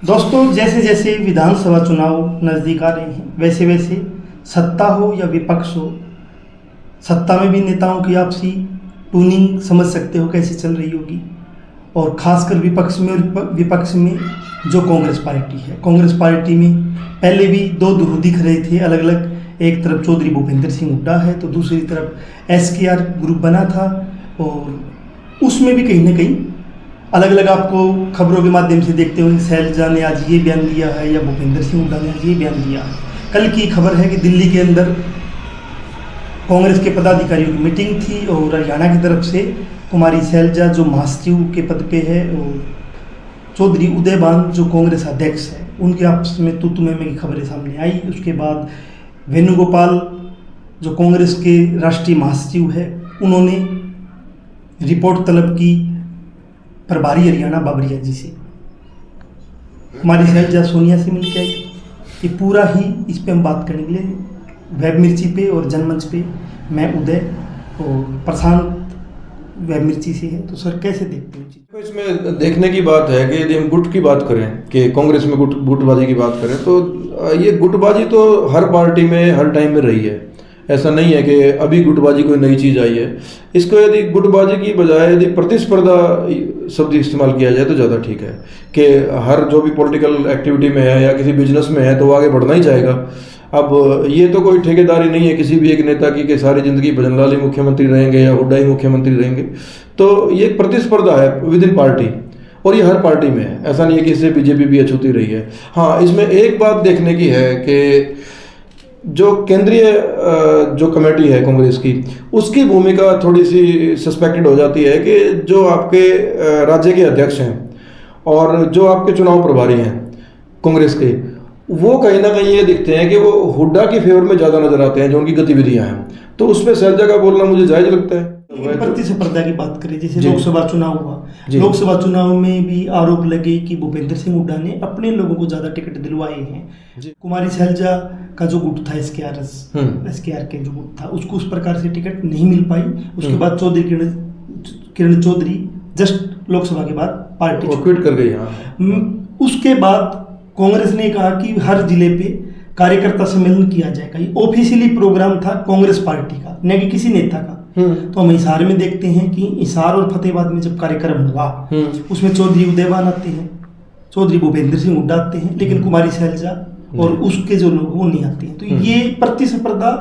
दोस्तों, जैसे जैसे विधानसभा चुनाव नज़दीक आ रहे हैं, वैसे वैसे सत्ता हो या विपक्ष हो, सत्ता में भी नेताओं की आपसी टूनिंग समझ सकते हो कैसे चल रही होगी। और खासकर विपक्ष में जो कांग्रेस पार्टी है, कांग्रेस पार्टी में पहले भी दो धुर दिख रहे थे अलग अलग। एक तरफ चौधरी भूपेंद्र सिंह हुड्डा है तो दूसरी तरफ SKR ग्रुप बना था, और उसमें भी कहीं ना कहीं अलग अलग आपको खबरों के माध्यम से देखते होंगे। शैलजा ने आज ये बयान दिया है या भूपेंद्र सिंह हुड्डा ने आज ये बयान दिया है। कल की खबर है कि दिल्ली के अंदर कांग्रेस के पदाधिकारियों की मीटिंग थी और हरियाणा की तरफ से कुमारी शैलजा जो महासचिव के पद पे है और चौधरी उदयभान जो कांग्रेस अध्यक्ष है, उनके आपस में तू तुम्हें की खबरें सामने आई। उसके बाद वेणुगोपाल जो कांग्रेस के राष्ट्रीय महासचिव है, उन्होंने रिपोर्ट तलब की प्रभारी हरियाणा बाबरिया जी से। हमारी शैलजा सोनिया से मिल के आई। ये पूरा ही इस पे हम बात करने के लिए वेब मिर्ची पे और जनमंच पे मैं उदय और प्रशांत वेब मिर्ची से है। तो सर कैसे देखते हो? तो इसमें देखने की बात है कि यदि हम गुट की बात करें कि कांग्रेस में गुटबाजी की बात करें तो ये गुटबाजी तो हर पार्टी में हर टाइम में रही है। ऐसा नहीं है कि अभी गुटबाजी कोई नई चीज़ आई है। इसको यदि गुटबाजी की बजाय यदि प्रतिस्पर्धा शब्द इस्तेमाल किया जाए तो ज़्यादा ठीक है कि हर जो भी पॉलिटिकल एक्टिविटी में है या किसी बिजनेस में है तो वो आगे बढ़ना ही चाहेगा। अब ये तो कोई ठेकेदारी नहीं है किसी भी एक नेता की कि सारी जिंदगी भजनलाल ही मुख्यमंत्री रहेंगे या हुड्डा ही मुख्यमंत्री रहेंगे। तो ये एक प्रतिस्पर्धा है विद इन पार्टी और ये हर पार्टी में है। ऐसा नहीं है कि इससे बीजेपी भी अछूती रही है। हाँ, इसमें एक बात देखने की है कि जो केंद्रीय जो कमेटी है कांग्रेस की, उसकी भूमिका थोड़ी सी सस्पेक्टेड हो जाती है कि जो आपके राज्य के अध्यक्ष हैं और जो आपके चुनाव प्रभारी हैं कांग्रेस के, वो कहीं ना कहीं ये दिखते हैं कि वो हुड्डा की फेवर में ज़्यादा नजर आते हैं जो उनकी गतिविधियां हैं। तो उसमें शैलजा का बोलना मुझे जायज लगता है। प्रतिस्पर्धा की बात करें, जैसे लोकसभा चुनाव हुआ, लोकसभा चुनाव में भी आरोप लगे कि भूपेंद्र सिंह हुड्डा ने अपने लोगों को ज्यादा टिकट दिलवाए हैं। कुमारी शैलजा का जो गुट था SKR के जो गुट था, उसको उस प्रकार से टिकट नहीं मिल पाई। उसके बाद चौधरी किरण चौधरी जस्ट लोकसभा के बाद पार्टी क्विट कर गई। उसके बाद कांग्रेस ने कहा कि हर जिले पे कार्यकर्ता सम्मेलन किया जाएगा। ये ऑफिशियली प्रोग्राम था कांग्रेस पार्टी का, न कि किसी नेता का। तो हम हिसार में देखते हैं कि हिसार और फतेहाबाद में जब कार्यक्रम हुआ उसमें चौधरी उदयभान आते हैं, चौधरी भूपेंद्र सिंह हुड्डा आते हैं, लेकिन कुमारी शैलजा और उसके जो लोग वो नहीं आते हैं। तो ये प्रतिस्पर्धा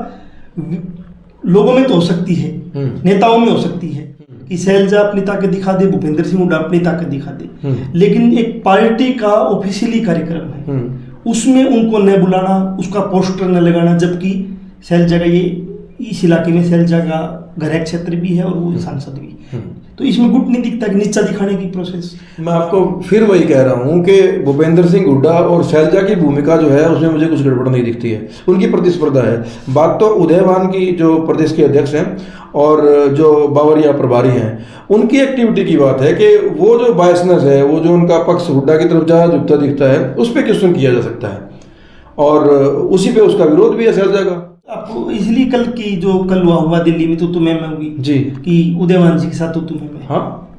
लोगों में तो हो सकती है, नेताओं में हो सकती है कि शैलजा अपनी ताकत दिखा दे, भूपेंद्र सिंह हुड्डा अपनी ताकत दिखा दे, लेकिन एक पार्टी का ऑफिशियली कार्यक्रम है उसमें उनको न बुलाना, उसका पोस्टर न लगाना, जबकि शैलजा का ये इस इलाके में शैलजा का घर क्षेत्र भी है और वो सांसद भी। तो इसमें गुट नहीं दिखता कि नीचा दिखाने की प्रोसेस। मैं आपको फिर वही कह रहा हूँ कि भूपेंद्र सिंह हुड्डा और शैलजा की भूमिका जो है उसमें मुझे कुछ गड़बड़ नहीं दिखती है। उनकी प्रतिस्पर्धा है। बात तो उदयभान की जो प्रदेश के अध्यक्ष हैं और जो बावरिया प्रभारी हैं उनकी एक्टिविटी की बात है कि वो जो बायसनेस है, वो जो उनका पक्ष हुड्डा की तरफ ज़्यादा झुकता दिखता है, उस पर क्वेश्चन किया जा सकता है और उसी पे उसका विरोध भी है शैलजा का। आपको इसलिए कल हुआ दिल्ली में तो तुम्हें में हुई जी कि उदयभान जी के साथ तो तुम्हें में, हाँ,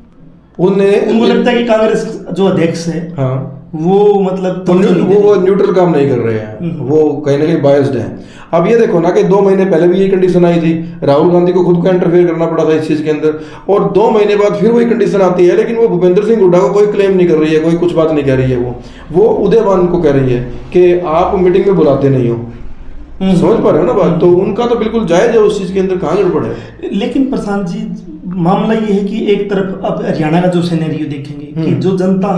उनको लगता है कि कांग्रेस जो अध्यक्ष है, हाँ, वो मतलब वो न्यूट्रल काम नहीं कर रहे हैं, वो कहीं ना कहीं बायस्ड हैं। अब ये देखो ना कि 2 महीने पहले भी ये कंडीशन आई थी, राहुल गांधी को खुद का इंटरफेयर करना पड़ा था इस चीज के अंदर, और 2 महीने बाद फिर वही कंडीशन आती है, लेकिन वो भूपेंद्र सिंह हुड्डा को कोई क्लेम नहीं कर रही है, कोई कुछ बात नहीं कह रही है। वो उदयभान को कह रही है कि आप मीटिंग में बुलाते नहीं हो। समझ पा रहे हो ना बात? तो उनका तो बिल्कुल जायज है, उस चीज के अंदर कहाँ गड़बड़ है। लेकिन प्रशांत जी, मामला ये है कि एक तरफ अब हरियाणा का जो सिनेरियो देखेंगे कि जो जनता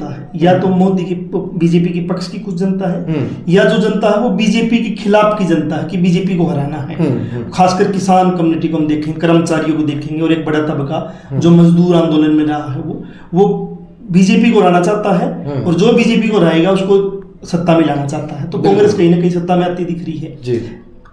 है या तो मोदी की बीजेपी के पक्ष की कुछ जनता है या जो जनता है वो बीजेपी के खिलाफ की जनता है कि बीजेपी को हराना है। खासकर किसान कम्युनिटी को हम देखेंगे, कर्मचारियों को देखेंगे और एक बड़ा तबका जो मजदूर आंदोलन में रहा है वो बीजेपी को हराना चाहता है और जो बीजेपी को हराएगा उसको सत्ता में लाना चाहता है। तो कांग्रेस कहीं ना कहीं सत्ता में आती दिख रही है जी।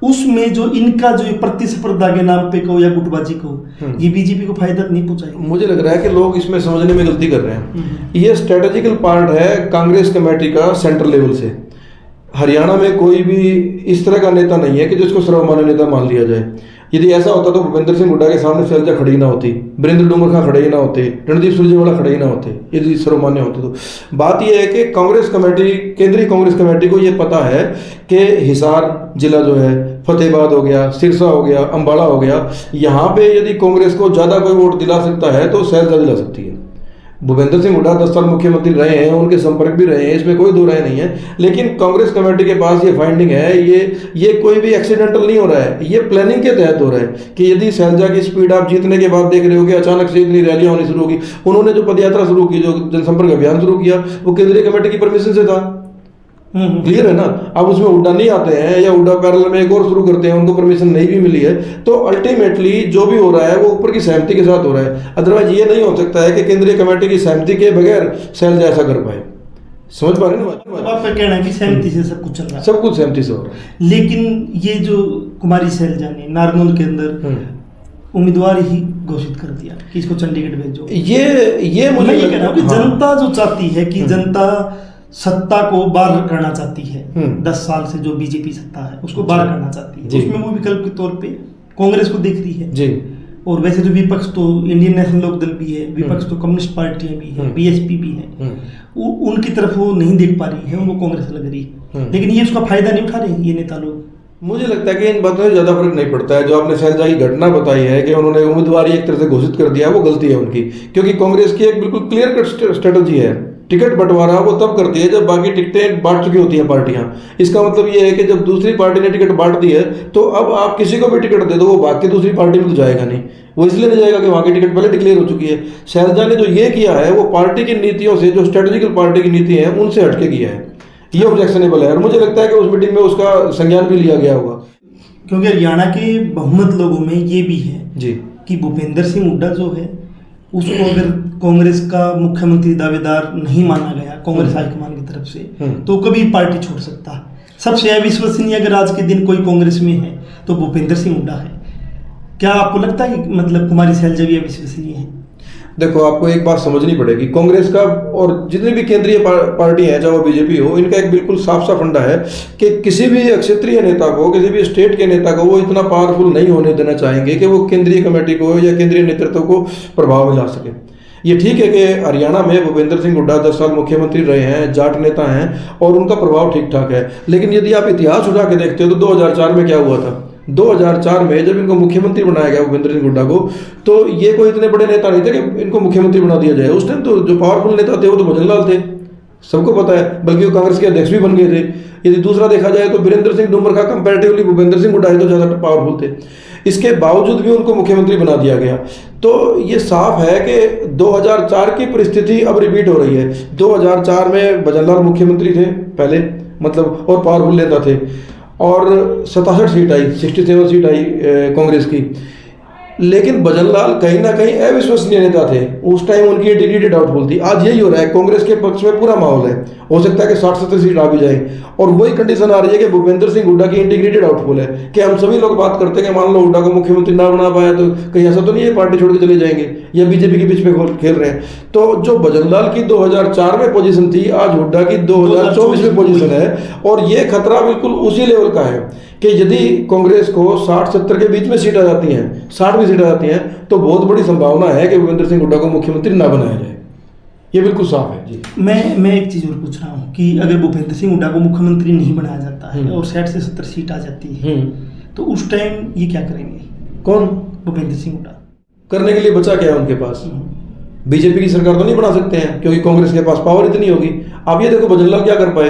उसमें जो इनका जो प्रतिस्पर्धा के नाम पे कहो या गुटबाजी कहो, ये बीजेपी को फायदा नहीं पहुंचाएगा। मुझे लग रहा है कि लोग इसमें समझने में गलती कर रहे हैं। ये स्ट्रेटेजिकल पार्ट है कांग्रेस कमेटी का सेंट्रल लेवल से। हरियाणा में कोई भी इस तरह का नेता नहीं है कि जिसको सर्वमान्य नेता मान लिया जाए। यदि ऐसा होता तो भूपेंद्र सिंह हुड्डा के सामने शैलजा खड़ी ना होती, वीरेंद्र डूंगरखा खड़े ही ना होते, रणदीप सुरजेवाला खड़े ही ना होते, यदि सर्वमान्य होते तो। बात यह है कि कांग्रेस कमेटी, केंद्रीय कांग्रेस कमेटी को यह पता है कि हिसार जिला जो है, फतेहाबाद हो गया, सिरसा हो गया, अंबाला हो गया, यहाँ पे यदि कांग्रेस को ज़्यादा कोई वोट दिला सकता है तो शैलजा दिला सकती है। भूपेंद्र सिंह हुड्डा 10 साल मुख्यमंत्री रहे हैं, उनके संपर्क भी रहे हैं, इसमें कोई दो राय नहीं है। लेकिन कांग्रेस कमेटी के पास ये फाइंडिंग है, ये कोई भी एक्सीडेंटल नहीं हो रहा है, ये प्लानिंग के तहत हो रहा है कि यदि शैलजा की स्पीड आप जीतने के बाद देख रहे हो कि अचानक से इतनी रैलियां होनी शुरू होगी। उन्होंने जो पदयात्रा शुरू की, जो जनसंपर्क अभियान शुरू किया, वो केंद्रीय कमेटी की परमिशन से था। क्लियर है ना। अब उसमें हुड्डा नहीं आते हैं या हुड्डा पैरेलल में एक और शुरू करते हैं, उनको परमिशन नहीं भी मिली है, तो अल्टीमेटली जो भी हो रहा है वो ऊपर की सहमति के साथ हो रहा है। अदरवाइज ये नहीं हो सकता है कि केंद्रीय कमेटी की सहमति के बगैर शैलजा ऐसा कर पाए। समझ पा रहे हैं ना। आपका कहना है कि सहमति से सब कुछ चल रहा है, सब कुछ सहमति से हो रहा है। लेकिन ये जो कुमारी शैलजा ने नारनौल के अंदर उम्मीदवार ही घोषित कर दिया कि इसको चंडीगढ़ भेजो। ये मुझे मैं ये कह रहा हूँ कि जनता जो चाहती है कि जनता सत्ता को बाहर करना चाहती है, 10 साल से जो बीजेपी सत्ता है उसको बाहर करना चाहती है, उसमें वो विकल्प के तौर पे कांग्रेस को देख रही है जी। और वैसे तो विपक्ष तो इंडियन नेशनल लोक दल भी है, विपक्ष तो कम्युनिस्ट पार्टियां भी है, बीएसपी भी है, उनकी तरफ वो नहीं देख पा रही है, उनको कांग्रेस लग रही है, लेकिन ये उसका फायदा नहीं उठा रहे ये नेता लोग। मुझे लगता है कि इन बातों से ज़्यादा फर्क नहीं पड़ता है। जो आपने शैलजा की घटना बताई है कि उन्होंने उम्मीदवार एक तरह से घोषित कर दिया, वो गलती है उनकी, क्योंकि कांग्रेस की एक बिल्कुल क्लियर कट स्ट्रेटजी है। टिकट बंटवारा वो तब करती है जब बाकी टिकटें बांट चुकी होती हैं पार्टियां। इसका मतलब ये है कि जब दूसरी पार्टी ने टिकट बांट दी है तो अब आप किसी को भी टिकट दे दो, वो बाकी दूसरी पार्टी में तो जाएगा नहीं। वो इसलिए नहीं जाएगा कि वहाँ की टिकट पहले डिक्लेयर हो चुकी है। शैलजा ने जो ये किया है वो पार्टी की नीतियों से, जो स्ट्रेटेजिकल पार्टी की नीति है उनसे हटके किया है, ये ऑब्जेक्शनेबल है। और मुझे लगता है कि उस मीटिंग में उसका संज्ञान भी लिया गया होगा, क्योंकि हरियाणा के बहुमत लोगों में ये भी है जी कि भूपेंद्र सिंह हुड्डा जो है उसको अगर कांग्रेस का मुख्यमंत्री दावेदार नहीं माना गया कांग्रेस हाईकमान की तरफ से तो कभी पार्टी छोड़ सकता है। सबसे अविश्वसनीय अगर आज के दिन कोई कांग्रेस में है तो भूपेंद्र सिंह हुड्डा है। क्या आपको लगता है कि मतलब कुमारी शैलजा भी अविश्वसनीय है? देखो, आपको एक बात समझनी पड़ेगी, कांग्रेस का और जितनी भी केंद्रीय पार्टी है, चाहे वो बीजेपी हो, इनका एक बिल्कुल साफ साफ फंडा है कि किसी भी क्षेत्रीय नेता को, किसी भी स्टेट के नेता को वो इतना पावरफुल नहीं होने देना चाहेंगे कि वो केंद्रीय कमेटी को या केंद्रीय नेतृत्व को प्रभाव में ला सके। ये ठीक है कि हरियाणा में भूपेंद्र सिंह हुड्डा 10 साल मुख्यमंत्री रहे हैं, जाट नेता हैं और उनका प्रभाव ठीक ठाक है, लेकिन यदि आप इतिहास उठा के देखते हो तो 2004 में क्या हुआ था। 2004 में जब इनको मुख्यमंत्री बनाया गया भूपेंद्र सिंह हुड्डा को, तो ये कोई इतने बड़े नेता नहीं थे कि इनको मुख्यमंत्री बना दिया जाए। उस टाइम तो जो पावरफुल नेता थे वो तो भजन लाल थे, सबको पता है, बल्कि वो कांग्रेस के अध्यक्ष भी बन गए थे। यदि दूसरा देखा जाए तो वीरेंद्र सिंह डूंगरखा कंपैरेटिवली भूपेंद्र सिंह हुड्डा तो ज़्यादा पावरफुल थे, इसके बावजूद भी उनको मुख्यमंत्री बना दिया गया। तो ये साफ है कि 2004 की परिस्थिति अब रिपीट हो रही है। 2004 में भजन लाल मुख्यमंत्री थे पहले, मतलब और पावरफुल नेता थे, और 67 सीट आई, 67 सीट आई कांग्रेस की, लेकिन भजन लाल कहीं ना कहीं अविश्वसनीय नेता थे। उस टाइम उनकी इंटीग्रिटी डाउटफुल थी। आज यही हो रहा है, कांग्रेस के पक्ष में पूरा माहौल है, हो सकता है कि 60-70 सीट आ भी जाए, और वही कंडीशन आ रही है कि भूपेंद्र सिंह हुड्डा की इंटीग्रिटी डाउटफुल है। कि हम सभी लोग बात करते हैं कि मान लो हुड्डा को मुख्यमंत्री ना बना पाया तो कहीं ऐसा तो नहीं है पार्टी छोड़ के चले जाएंगे या बीजेपी के बीच में खेल रहे हैं। तो जो भजन लाल की 2004 में पोजीशन थी, आज हुड्डा की 2024 में पोजीशन है, और ये खतरा बिल्कुल उसी लेवल का है कि यदि कांग्रेस को 60-70 के बीच में सीट आ जाती हैं, 60 भी सीट आ जाती हैं, तो बहुत बड़ी संभावना है कि भूपेंद्र सिंह हुड्डा को मुख्यमंत्री ना बनाया जाए। ये बिल्कुल साफ है जी। मैं एक चीज़ और पूछ रहा हूँ कि अगर भूपेंद्र सिंह हुड्डा को मुख्यमंत्री नहीं बनाया जाता है और 60 से 70 सीट आ जाती है तो उस टाइम ये क्या करेंगे? कौन? भूपेंद्र सिंह हुड्डा। करने के लिए बचा क्या है उनके पास? बीजेपी की सरकार तो नहीं बना सकते हैं क्योंकि कांग्रेस के पास पावर इतनी होगी। आप ये देखो भजन लाल क्या कर पाए।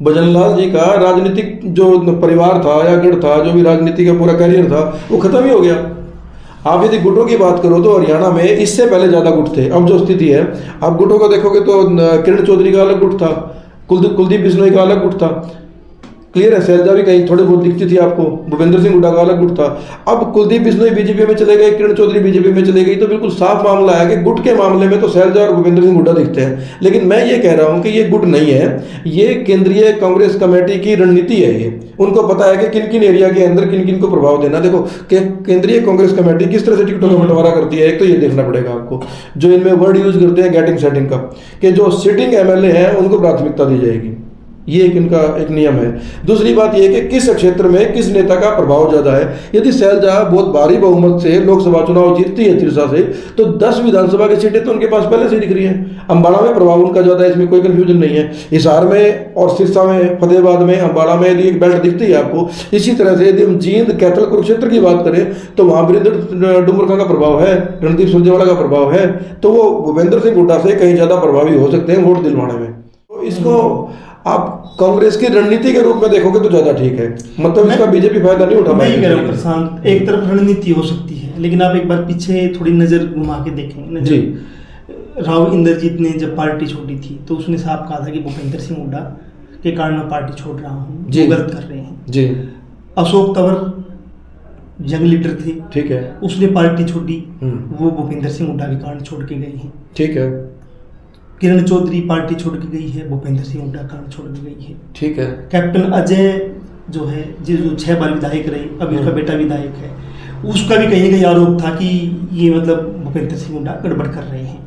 भजन लाल जी का राजनीतिक जो परिवार था या गढ़ था, जो भी राजनीति का पूरा करियर था, वो खत्म ही हो गया। आप यदि गुटों की बात करो तो हरियाणा में इससे पहले ज़्यादा गुट थे। अब जो स्थिति है, आप गुटों को देखोगे तो किरण चौधरी का अलग गुट था, कुलदीप बिश्नोई का अलग गुट था, क्लियर है। शैलजा भी कहीं थोड़ी बहुत दिखती थी आपको, भूपेंद्र सिंह हुड्डा का अलग गुट था। अब कुलदीप बिश्नोई बीजेपी में चले गए, किरण चौधरी बीजेपी में चले गई, तो बिल्कुल साफ मामला है कि गुट के मामले में तो शैलजा और भूपेंद्र सिंह हुड्डा दिखते हैं। लेकिन मैं ये कह रहा हूँ कि ये गुट नहीं है, ये केंद्रीय कांग्रेस कमेटी की रणनीति है। ये उनको पता है कि किन किन एरिया के अंदर किन किन को प्रभाव देना। देखो केंद्रीय कांग्रेस कमेटी किस तरह से टिकटों का बंटवारा करती है, एक तो ये देखना पड़ेगा आपको। जो इनमें वर्ड यूज करते हैं गेटिंग सेटिंग का, कि जो सिटिंग एमएलए हैं उनको प्राथमिकता दी जाएगी, ये एक इनका एक नियम है। दूसरी बात ये कि किस क्षेत्र में किस नेता का प्रभाव ज़्यादा है। यदि शैलजा बहुत भारी बहुमत से लोकसभा चुनाव जीतती है तिरसा से, तो 10 विधानसभा की सीटें तो उनके पास पहले से दिख रही हैं। अम्बाड़ा में प्रभाव उनका ज़्यादा है, इसमें कोई कन्फ्यूजन नहीं है। हिसार में और सिरसा में, फतेहाबाद में, अम्बाड़ा में यदि एक बेल्ट दिखती है आपको, इसी तरह से यदि हम जींद, कैथल, कुरुक्षेत्र की बात करें तो वहाँ वीरेंद्र डुमरखा का प्रभाव है, रणदीप सुरजेवाला का प्रभाव है, तो वो भूपेंद्र सिंह हुड्डा से कहीं ज़्यादा प्रभावी हो सकते हैं वोट दिलवाने में। तो इसको आप कांग्रेस की रणनीति के रूप में देखोगे तो ज्यादा ठीक है, मतलब इसका बीजेपी फायदा नहीं उठा मैं पाएगी। कह रहा हूँ प्रशांत, एक तरफ रणनीति हो सकती है, लेकिन आप एक बार पीछे थोड़ी नजर घुमा के देखें जी। राव इंद्रजीत ने जब पार्टी छोड़ी थी तो उसने साफ कहा था कि भूपेंद्र सिंह हुड्डा के कारण मैं पार्टी छोड़ रहा हूँ, वो गलत कर रहे हैं जी। अशोक तंवर यंग लीडर थे, ठीक है, उसने पार्टी छोड़ी, वो भूपेंद्र सिंह हुड्डा के कारण छोड़ के गए हैं। ठीक है। किरण चौधरी पार्टी छोड़ के गई है, भूपेंद्र सिंह हुड्डा कारण छोड़ के गई है। ठीक है। कैप्टन अजय जो है, जो 6 बार विधायक रहे, अभी उसका बेटा विधायक है, उसका भी कहीं ना कहीं आरोप था कि ये मतलब भूपेंद्र सिंह हुड्डा गड़बड़ कर रहे हैं।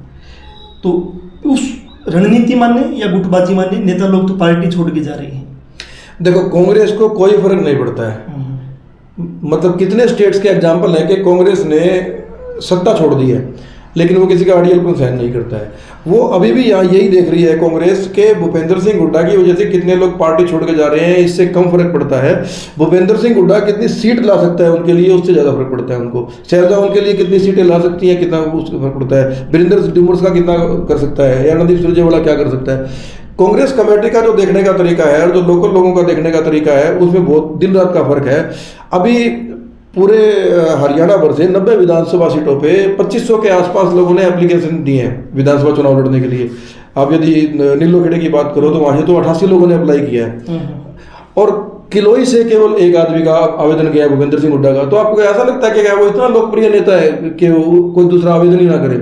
तो उस रणनीति माने या गुटबाजी माने, नेता लोग तो पार्टी छोड़ के जा रहे हैं। देखो, कांग्रेस को कोई फर्क नहीं पड़ता है, मतलब कितने स्टेट्स के एग्जाम्पल है कि कांग्रेस ने सत्ता छोड़ दी है लेकिन वो किसी का अड़ियलपन सहन नहीं करता है। वो अभी भी यहाँ यही देख रही है कांग्रेस के भूपेंद्र सिंह हुड्डा की वजह से कितने लोग पार्टी छोड़ के जा रहे हैं, इससे कम फर्क पड़ता है। भूपेंद्र सिंह हुड्डा कितनी सीट ला सकता है उनके लिए, उससे ज़्यादा फर्क पड़ता है उनको। शैलजा उनके लिए कितनी सीटें ला सकती हैं, कितना उसका फर्क पड़ता है। वीरेंद्र डुमरखा कितना कर सकता है, या रणदीप सुरजेवाला क्या कर सकता है। कांग्रेस कमेटी का जो देखने का तरीका है और जो लोकल लोगों का देखने का तरीका है, उसमें बहुत दिन रात का फर्क है। अभी पूरे हरियाणा भर से 90 विधानसभा सीटों पे 2500 के आसपास लोगों ने एप्लीकेशन दिए हैं विधानसभा चुनाव लड़ने के लिए। आप यदि नीलोखेड़े की बात करो तो वहाँ से तो 88 लोगों ने अप्लाई किया है, और किलोई से केवल एक आदमी का आवेदन किया है, भूपेंद्र सिंह हुड्डा का। तो आपको ऐसा लगता है कि क्या वो इतना लोकप्रिय नेता है कि वो कोई दूसरा आवेदन ही ना करे?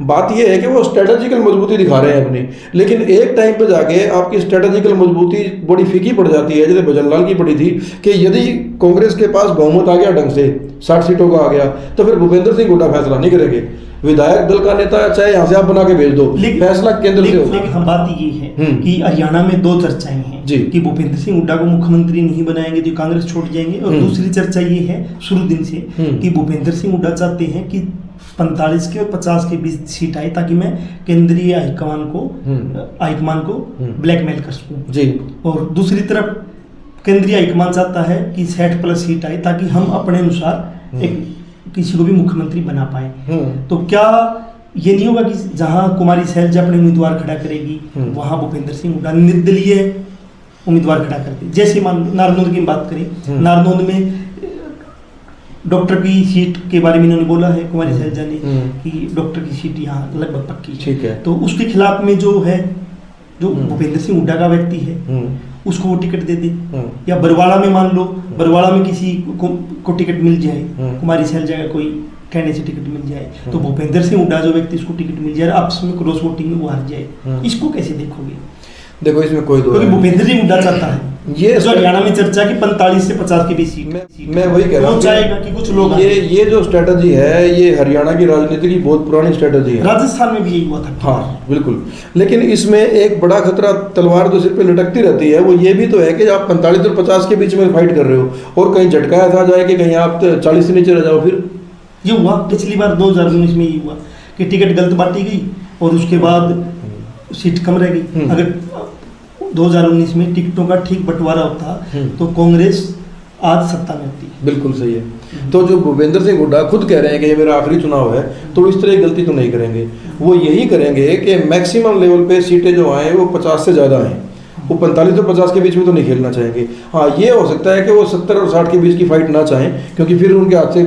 बात यह है कि वो स्ट्रेटेजिकल मजबूती दिखा रहे हैं अपनी, लेकिन एक टाइम पे जाके आपकी स्ट्रेटेजिकल मजबूती बड़ी फीकी पड़ जाती है, जैसे भजनलाल की पड़ी थी कि यदि कांग्रेस के पास बहुमत आ गया ढंग से, 60 सीटों का आ गया, तो फिर भूपेंद्र सिंह हुड्डा फैसला नहीं करेंगे। विधायक दल का नेता चाहे यहाँ से आप बना के भेज दो, फैसला केंद्र से हो। लेकिन हम बात ये है कि हरियाणा में 2 चर्चाएं हैं जी, कि भूपेंद्र सिंह हुड्डा को मुख्यमंत्री नहीं बनाएंगे तो कांग्रेस छोड़ जाएंगे, और दूसरी चर्चा ये है शुरू दिन से कि भूपेंद्र सिंह हुड्डा चाहते हैं कि 45 के और 50 के बीच सीट आए ताकि मैं केंद्रीय हाईकमान को ब्लैकमेल कर सकूं जी। और दूसरी तरफ केंद्रीय हाईकमान चाहता है कि 60 प्लस सीट आए ताकि हम अपने अनुसार एक किसी को भी मुख्यमंत्री बना पाए। तो क्या ये नहीं होगा कि जहां कुमारी शैलजा अपने उम्मीदवार खड़ा करेगी वहां भूपेंद्र सिंह हुड्डा निर्दलीय उम्मीदवार खड़ा करते? जैसे मान नारनौंद की बात करें, नारनौंद में डॉक्टर की सीट के बारे में इन्होंने बोला है कुमारी शैलजा ने कि डॉक्टर की सीट यहाँ लगभग पक्की है, तो उसके खिलाफ में जो है, जो भूपेंद्र सिंह हुड्डा का व्यक्ति है, उसको वो टिकट दे दे। या बरवाड़ा में मान लो, बरवाड़ा में किसी को टिकट मिल जाए, कुमारी शैलजा का कोई कहने से टिकट मिल जाए, तो भूपेंद्र सिंह हुड्डा जो व्यक्ति उसको टिकट मिल जाए, आपस में क्रॉस वोटिंग में वो हार जाए, इसको कैसे देखोगे? देखो, इसमें कोई दो, क्योंकि भूपेंद्र सिंह हुड्डा चाहता है ये जो हरियाणा में चर्चा की 45 से 50 के बीच सीट, मैं वही कह रहा हूँ चाहेगा कि कुछ लोग ये जो स्ट्रेटजी है, ये हरियाणा की राजनीति की बहुत पुरानी स्ट्रेटजी है। राजस्थान में भी यही हुआ था। हाँ बिल्कुल, लेकिन इसमें एक बड़ा खतरा, तलवार जो सिर पे लटकती रहती है, वो ये भी तो है कि आप 45 और 50 के बीच में फाइट कर रहे हो, और कहीं झटका ऐसा जाए कि कहीं आप 40 से नीचे रह जाओ। फिर ये हुआ पिछली बार 2019 में, ये हुआ कि टिकट गलत बांटी गई और उसके बाद सीट कम रह गई। अगर 2019 में टिकटों का ठीक बंटवारा होता तो कांग्रेस आज सत्ता में होती। बिल्कुल सही है। तो जो भूपेंद्र सिंह हुड्डा खुद कह रहे हैं कि ये मेरा आखिरी चुनाव है, तो इस तरह की गलती तो नहीं करेंगे। वो यही करेंगे कि मैक्सिमम लेवल पे सीटें जो आए वो 50 से ज़्यादा आएँ, वो 45 और 50 के बीच में तो नहीं खेलना चाहेंगे। हाँ, ये हो सकता है कि वो 70 और 60 के बीच की फाइट ना चाहें, क्योंकि फिर उनके हाथ से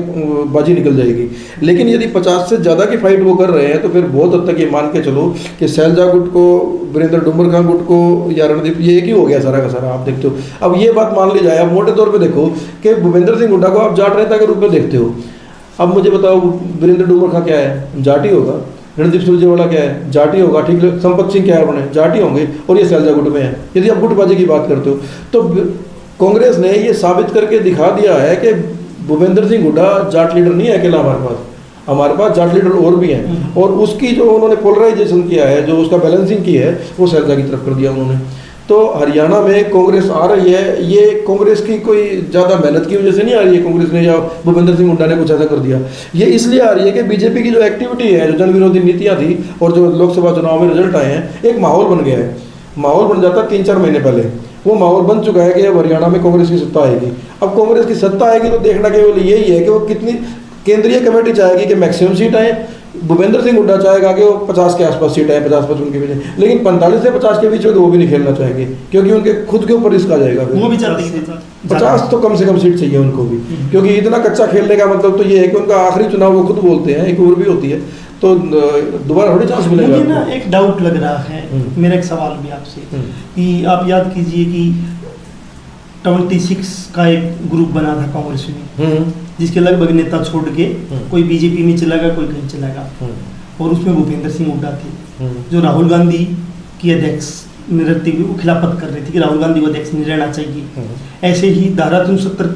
बाजी निकल जाएगी। लेकिन यदि 50 से ज़्यादा की फाइट वो कर रहे हैं, तो फिर बहुत हद तक ये मान के चलो कि शैलजा गुट को, वीरेंद्र डुमरखा गुट को, या रणदीप, ये एक ही हो गया सारा का सारा। आप देखते हो, अब ये बात मान ली जाए, आप मोटे तौर पर देखो कि भूपेंद्र सिंह हुड्डा को आप जाट नेता के रूप में देखते हो। अब मुझे बताओ, वीरेंद्र डुमरखा क्या है? जाटी होगा। रणदीप सुरजेवाला क्या है? जाटी होगा। ठीक है, संपत सिंह क्या है? अपने जाटी होंगे, और ये शैलजा गुट में है। यदि आप गुटबाजी की बात करते हो, तो कांग्रेस ने ये साबित करके दिखा दिया है कि भूपेंद्र सिंह हुड्डा जाट लीडर नहीं है अकेला हमारे पास जाट लीडर और भी हैं, और उसकी जो उन्होंने पोलराइजेशन किया है, जो उसका बैलेंसिंग की है, वो शैलजा की तरफ कर दिया उन्होंने। तो हरियाणा में कांग्रेस आ रही है, ये कांग्रेस की कोई ज़्यादा मेहनत की वजह से नहीं आ रही है कांग्रेस ने, या भूपेंद्र सिंह हुड्डा ने कुछ ऐसा कर दिया। ये इसलिए आ रही है कि बीजेपी की जो एक्टिविटी है, जो जन विरोधी नीतियाँ थी और जो लोकसभा चुनाव में रिजल्ट आए हैं, एक माहौल बन गया है। माहौल बन जाता 3-4 महीने पहले, वो माहौल बन चुका है कि अब हरियाणा में कांग्रेस की सत्ता आएगी। अब कांग्रेस की सत्ता आएगी तो देखना केवल यही है कि वो कितनी, केंद्रीय कमेटी चाहेगी कि मैक्सिमम सीट आए, भूपेंद्र सिंह हुड्डा चाहेगा कि वो 50 के आसपास सीट आए, 50-55 के बीच, लेकिन 45 से 50 के बीच में तो वो भी नहीं खेलना चाहेंगे, क्योंकि उनके खुद के ऊपर रिस्क आ जाएगा। वो भी चाहते हैं 50 तो कम से कम सीट चाहिए उनको भी, क्योंकि इतना कच्चा खेलने का मतलब तो ये है कि उनका आखिरी चुनाव वो खुद बोलते हैं, एक और भी होती है, तो दोबारा थोड़ी चांस मिलेगा। मुझे ना एक डाउट लग रहा है, मेरा एक सवाल भी आपसे, कि आप याद कीजिए कि 26 का एक ग्रुप बना था कांग्रेस में, जिसके लगभग नेता छोड़ के कोई बीजेपी में चला गया, कोई कहीं चला गया, और उसमें भूपेंद्र सिंह हुड्डा थे, जो राहुल गांधी की अध्यक्ष में रहते हुए वो खिलाफत कर रही थी कि राहुल गांधी को अध्यक्ष नहीं रहना चाहिए। ऐसे ही धारा 370,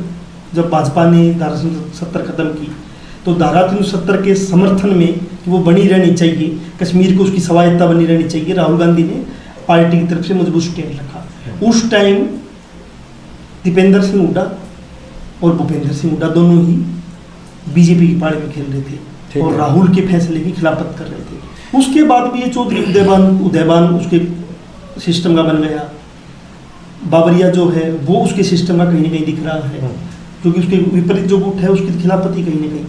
जब भाजपा ने धारा 370 खत्म की, तो धारा 370 के समर्थन में कि वो बनी रहनी चाहिए, कश्मीर को उसकी स्वायत्ता बनी रहनी चाहिए, राहुल गांधी ने पार्टी की तरफ से मजबूत स्टैंड रखा। उस टाइम दीपेंद्र सिंह हुड्डा और भूपेंद्र सिंह हुड्डा दोनों ही बीजेपी की पार्टी में खेल रहे थे और राहुल के फैसले की खिलाफत कर रहे थे। उसके बाद भी ये चौधरी उदयबान उसके सिस्टम का बन गया, बाबरिया जो है वो उसके सिस्टम का कहीं ना कहीं दिख रहा है, क्योंकि उसके विपरीत जो गुट है उसकी खिलाफत ही कहीं ना कहीं।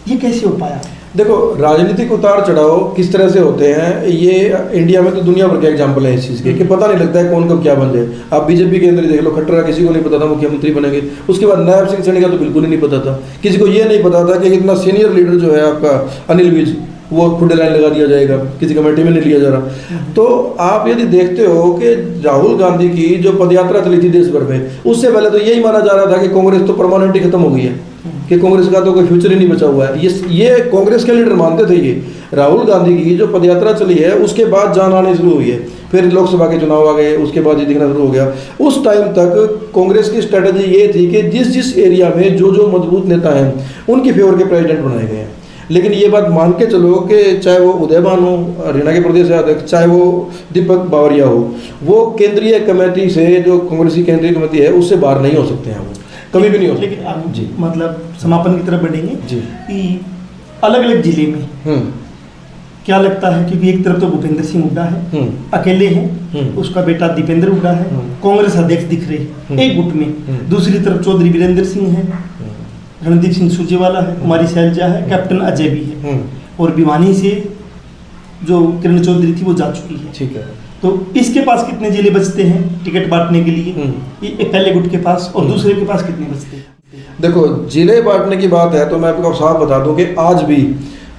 ये कैसे हो पाया? देखो, राजनीतिक उतार चढ़ाव किस तरह से होते हैं, ये इंडिया में तो दुनिया भर के एग्जाम्पल है इस चीज़ के, कि पता नहीं लगता है कौन कब क्या बन जाए। आप बीजेपी के अंदर देख लो, खट्टर किसी को नहीं पता था मुख्यमंत्री बनेंगे, उसके बाद नायब सिंह सैनी का तो बिल्कुल ही नहीं पता था, किसी को ये नहीं पता था कि इतना सीनियर लीडर जो है आपका अनिल विज, वो खुद लाइन लगा दिया जाएगा, किसी कमेटी में नहीं लिया जा रहा। तो आप यदि देखते हो कि राहुल गांधी की जो पदयात्रा चली थी देश भर में, उससे पहले तो यही माना जा रहा था कि कांग्रेस तो परमानेंट ही खत्म हो गई है, कि कांग्रेस का तो कोई फ्यूचर ही नहीं बचा हुआ है। ये कांग्रेस के लीडर मानते थे। ये राहुल गांधी की जो पदयात्रा चली है उसके बाद जान आनी शुरू हुई है, फिर लोकसभा के चुनाव आ गए, उसके बाद ये दिखना शुरू हो गया। उस टाइम तक कांग्रेस की स्ट्रेटजी ये थी कि जिस जिस एरिया में जो जो मजबूत नेता हैं उनकी फेवर के प्रेसिडेंट बनाए गए हैं। लेकिन ये बात मान के चलो कि चाहे वो उदयबान हो, हरियाणा के प्रदेश अध्यक्ष, चाहे वो दीपक बावरिया हो, वो केंद्रीय कमेटी से, जो कांग्रेस की केंद्रीय कमेटी है, उससे बाहर नहीं हो सकते हैं, वो कभी भी नहीं हो सकते। लेकिन आप जी मतलब समापन की तरफ बढ़ेंगे जी, कि अलग अलग जिले में क्या लगता है, क्योंकि एक तरफ तो भूपेंद्र सिंह हुड्डा है, अकेले हैं, उसका बेटा दीपेंद्र हुड्डा है, कांग्रेस अध्यक्ष दिख रहे एक गुट में, दूसरी तरफ चौधरी वीरेंद्र सिंह है, रणदीप सिंह सुरजेवाला है, कुमारी शैलजा है, कैप्टन अजय भी है, और भिवानी से जो किरण चौधरी थी वो जा चुकी है। ठीक है, तो इसके पास कितने जिले बचते हैं टिकट बांटने के लिए, ये पहले गुट के पास, और दूसरे के पास कितने बचते हैं? देखो, जिले बांटने की बात है तो मैं आपको साफ बता दूं कि आज भी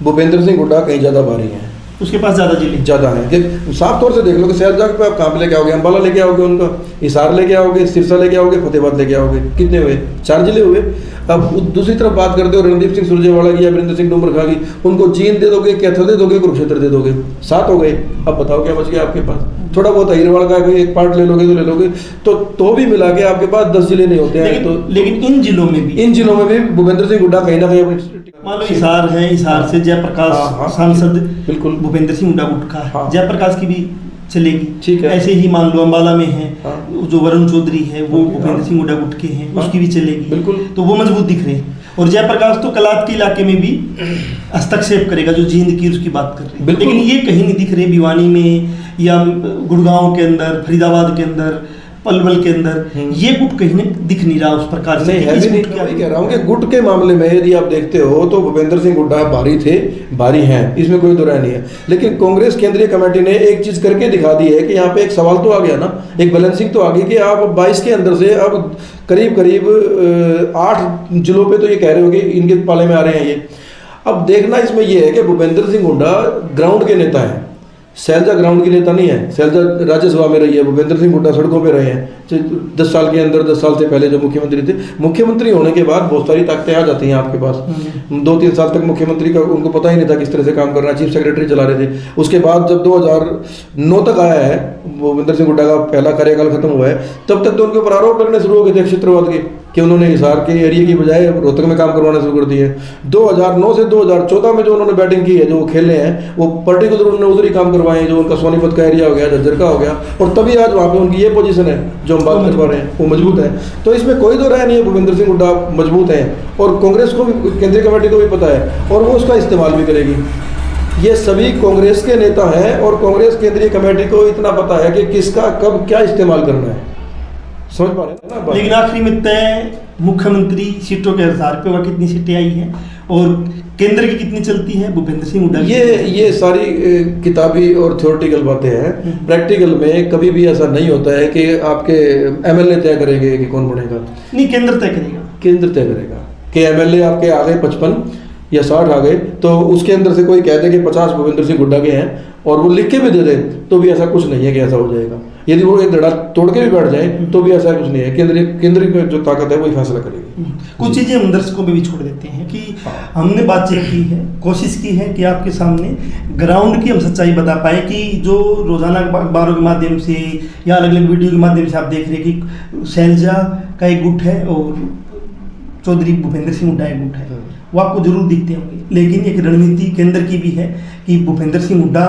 भूपेंद्र सिंह हुड्डा कहीं ज़्यादा भारी हैं, उसके पास ज़्यादा जिले ज़्यादा हैं। साफ तौर से देख लो कि शहरजा पे आप कहाँ पे लेके आओगे, अम्बाला लेके आओगे, उनका हिसार लेके आओगे, सिरसा लेके आओगे, फतेहाबाद लेके आओगे, कितने हुए? 4 जिले हुए। अब दूसरी तरफ बात करते हो रणदीप सिंह सुरजेवाला की या वीरेंद्र सिंह डूमरखा की, उनको जींद दे दोगे, कैथल दे दोगे, कुरुक्षेत्र दे दोगे, 7 हो गए। अब बताओ क्या बच गया आपके पास? थोड़ा बहुत अहिरवाड़ का कोई एक पार्ट ले लोगे तो ले लोगे, तो भी मिला के आपके पास 10 जिले नहीं होते हैं। तो लेकिन इन जिलों में भी भूपेंद्र सिंह हुड्डा कहीं ना कहीं मान लो हिसार है, हिसार से जयप्रकाश सांसद बिल्कुल भूपेंद्र सिंह हुड्डा गुट का है, जयप्रकाश की भी चलेगी। ठीक है। ऐसे ही मान लो अम्बाला में है, जो वरुण चौधरी है वो भूपेंद्र सिंह हुड्डा गुट के हैं, उसकी भी चलेगी। बिल्कुल, तो वो मजबूत दिख रहे हैं। और जयप्रकाश तो कलात के इलाके में भी हस्तक्षेप करेगा, जो जींद की उसकी बात कर रहे हैं, लेकिन ये कहीं नहीं दिख रहे भिवानी में या गुड़गांव के अंदर, फरीदाबाद के अंदर, पलवल के अंदर, ये गुट कहीं दिख नहीं रहा उस प्रकार से। नहीं है भी नहीं, मैं कह रहा हूँ कि गुट के मामले में यदि आप देखते हो तो भूपेंद्र सिंह हुड्डा भारी थे, भारी हैं, इसमें कोई दो राय नहीं है। लेकिन कांग्रेस केंद्रीय कमेटी ने एक चीज करके दिखा दी है कि यहाँ पे एक सवाल तो आ गया ना, एक बैलेंसिंग तो आ गई कि आप 22 के अंदर से अब करीब 8 जिलों पे तो ये कह रहे हो कि इनके पाले में आ रहे हैं ये। अब देखना इसमें ये है कि भूपेंद्र सिंह हुड्डा ग्राउंड के नेता हैं, शैलजा ग्राउंड की नेता नहीं है। शैलजा राज्यसभा में रही है, भूपेंद्र सिंह हुड्डा सड़कों पे रहे हैं 10 साल के अंदर, 10 साल से पहले जो मुख्यमंत्री थे। मुख्यमंत्री होने के बाद बहुत सारी ताकतें आ जाती हैं आपके पास। 2-3 साल तक मुख्यमंत्री का उनको पता ही नहीं था किस तरह से काम करना, चीफ सेक्रेटरी चला रहे थे। उसके बाद जब 2009 तक आया है, भूपेंद्र सिंह हुड्डा का पहला कार्यकाल खत्म हुआ है, तब तक तो उनके ऊपर आरोप लगने शुरू हो गए थे क्षेत्रवाद के। कि उन्होंने हिसार के एरिया की बजाय रोहतक में काम करवाना शुरू कर दिए। 2009 से 2014 में जो उन्होंने बैटिंग की है, जो वो खेले हैं, वो पर्टिकुलर उन्होंने उधर ही काम करवाए हैं, जो उनका सोनीपत का एरिया हो गया, झज्जर का हो गया, और तभी आज वहाँ पे उनकी ये पोजीशन है जो हम बात कर पा रहे हैं, वो मजबूत है। तो इसमें कोई दो राय नहीं है, भूपेंद्र सिंह हुड्डा मजबूत हैं और कांग्रेस को भी, केंद्रीय कमेटी को भी पता है और वो उसका इस्तेमाल भी करेगी। ये सभी कांग्रेस के नेता हैं और कांग्रेस केंद्रीय कमेटी को इतना पता है कि किसका कब क्या इस्तेमाल करना है। समझ पा रहे हैं ना बात? लेकिन आखिरी में तय मुख्यमंत्री सीटों के आधार पे वह कितनी सीटें आई हैं और केंद्र की कितनी चलती है, भूपेंद्र सिंह हुड्डा की ये सारी किताबी और थ्योरेटिकल बातें हैं। प्रैक्टिकल में कभी भी ऐसा नहीं होता है कि आपके एमएलए तय करेंगे कि कौन बनेगा। नहीं, केंद्र तय करेगा। केंद्र तय करेगा कि एमएलए आपके आ गए 55 या 60 आ गए, तो उसके अंदर से कोई कहते कि 50 भूपेंद्र सिंह हुड्डा के हैं और वो लिख के भी दे दे, तो भी ऐसा कुछ नहीं है कि ऐसा हो जाएगा। यदि वो एक धड़ा तोड़ के भी बैठ जाए तो भी ऐसा कुछ नहीं है। केंद्र की जो ताकत है वही फैसला करेगी। कुछ चीज़ें हम दर्शकों पे भी छोड़ देते हैं कि हमने बातचीत की है, कोशिश की है कि आपके सामने ग्राउंड की हम सच्चाई बता पाए कि जो रोजाना अखबारों के माध्यम से या अलग अलग वीडियो के माध्यम से आप देख रहे हैं कि शैलजा का एक गुट है और चौधरी भूपेंद्र सिंह हुड्डा एक गुट है, वो आपको जरूर दिखते होंगे। लेकिन एक रणनीति केंद्र की भी है कि भूपेंद्र सिंह हुड्डा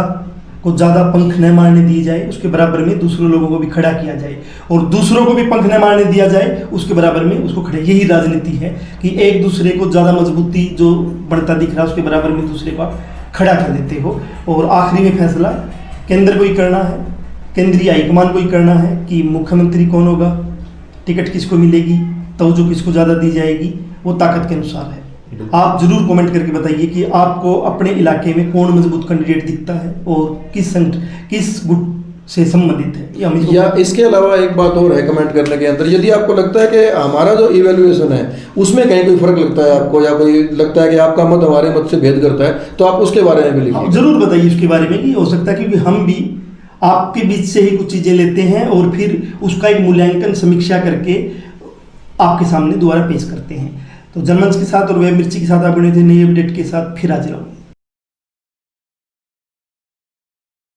को ज़्यादा पंख न मारने दिए जाए, उसके बराबर में दूसरे लोगों को भी खड़ा किया जाए, और दूसरों को भी पंख न मारने दिया जाए, उसके बराबर में उसको खड़े। यही राजनीति है कि एक दूसरे को ज़्यादा मजबूती जो बढ़ता दिख रहा है उसके बराबर में दूसरे को आप खड़ा कर देते हो। और आखिरी में फैसला केंद्र को ही करना है, केंद्रीय हाईकमान को ही करना है कि मुख्यमंत्री कौन होगा, टिकट किसको मिलेगी, तवज्जो किसको ज़्यादा दी जाएगी, वो ताकत के अनुसार है। आप जरूर कमेंट करके बताइए कि आपको अपने इलाके में कौन मजबूत कैंडिडेट दिखता है और किस गुट से संबंधित है। या इसके अलावा एक बात और है कमेंट करने के अंदर, यदि आपको लगता है कि हमारा जो इवैल्यूएशन है उसमें कहीं कोई फर्क लगता है आपको, या कोई लगता है कि आपका मत हमारे मत से भेद करता है, तो आप उसके बारे में भी लिखिए। जरूर बताइए उसके बारे में कि हो सकता है क्योंकि हम भी आपके बीच से ही कुछ चीज़ें लेते हैं और फिर उसका एक मूल्यांकन समीक्षा करके आपके सामने दोबारा पेश करते हैं। तो जनमंच के साथ और वेब मिर्ची के साथ आप बने थे नई अपडेट के साथ फिर हाजिर हूँ।